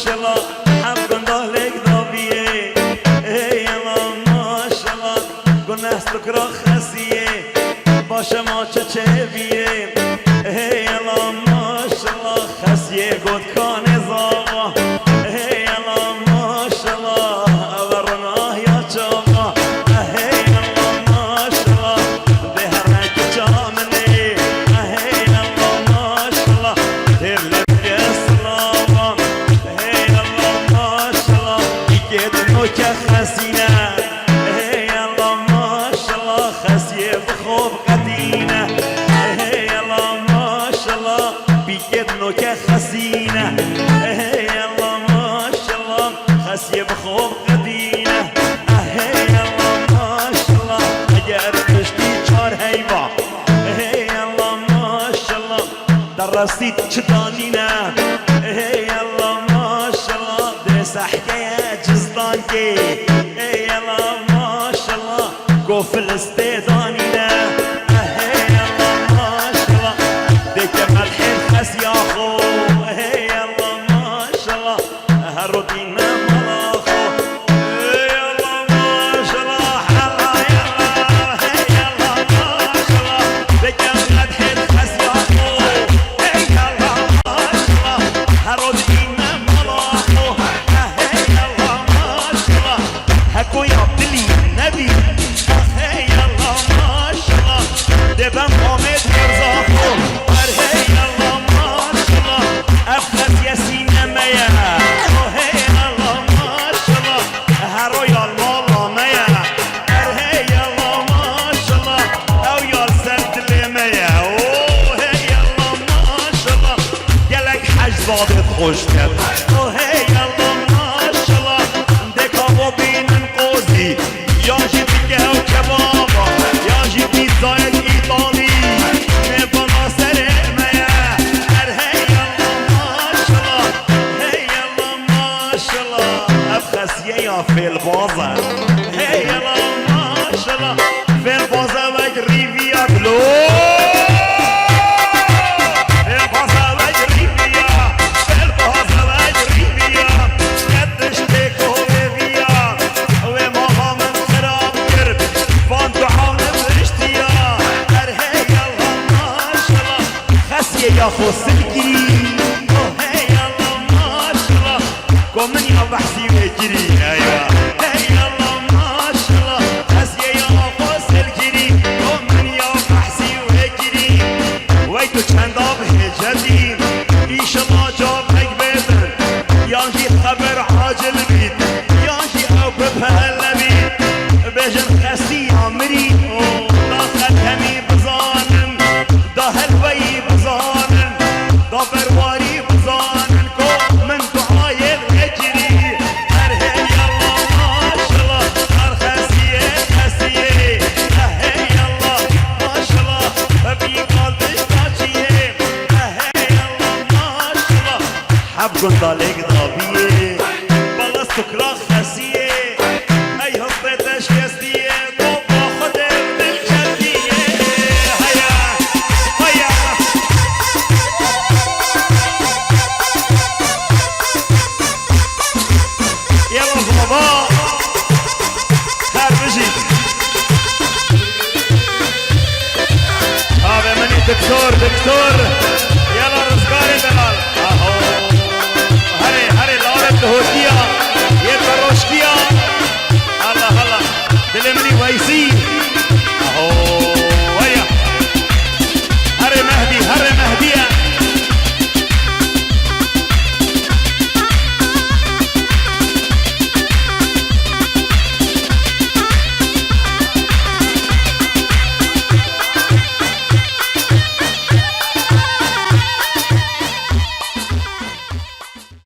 ماشالله حب دالک داویه ای الله ماشالله گناه سکرا خسیه باشه ما چه بیه ای الله ماشالله خسیه گود کان زاوا ای الله ماشالله ورناه یا چاوا ای الله ماشالله به هر نک جامنه ای الله ماشالله تر لب اسلام ای الله ماشالله یکت نوک خسینه ای الله ماشالله خسیه بخوب قدینه ای الله ماشالله بیکت نوک خسینه ای الله ماشالله خسیه بخوب قدینه ای الله ماشالله اگر کشتی چار حیوا ای الله ماشالله در رسید چه دانینه ای الله ماشالله در سحکه جزدان که ای الله ماشالله گفل استدانینه ای الله ماشالله دک مدح الخس یا خو ای الله ماشالله هر رو دین ملاخو ای الله ماشالله حلا یلا ای الله ماشالله دک مدح الخس یا خو ای الله ماشالله هر رو دین ملاخو ای الله ماشالله هکو یا بلی نبی ای الله ماشالله دبم آمد مرزاخو ای الله ماشالله افخت یسین میا ای الله ماشالله هر رویال مالا میا ای الله ماشالله او یال سرد میا ای الله ماشالله گلک حج زادت خوش کرد ای الله ماشالله دکاو بینن قوزی یا جی دیگه و کبابا یا جی پیزای ایتالی نبانا سر میا ای الله ماشالله ای الله ماشالله افخسیه یا فیل بازه ای الله ماشالله فیل بازه و گریویا بلو فیل بازه و گریویا فیل بازه و گریویا کدش تکو بیا و ماها من خراب کرد فان دعا نبرشتیا ای الله ماشالله خسیه یا خوصل گیری ای الله ماشالله گمن یا بحثی و گیری ای الله ماشالله خسیه یا خوصل گیری گمن یا بحثی و گیری وی تو چند آب هجدی ایشالله جاب هک بدن یانجی خبر عاجل بید یانجی او بپهل بید بجن خسی عمری داخل همی بزانن دا هلوی بزانن دا برواری بزانن کو من دعای الهجری ای الله ماشالله هر خسیه خسیه ای الله ماشالله بی قلبش تاچیه ای الله ماشالله حب گندالک دابیه بالا سکرا خسیه ای حسرتش کسیه تو با خود دل چندیه هیا هیا یلا بابا خر بشید آبه منی دکتر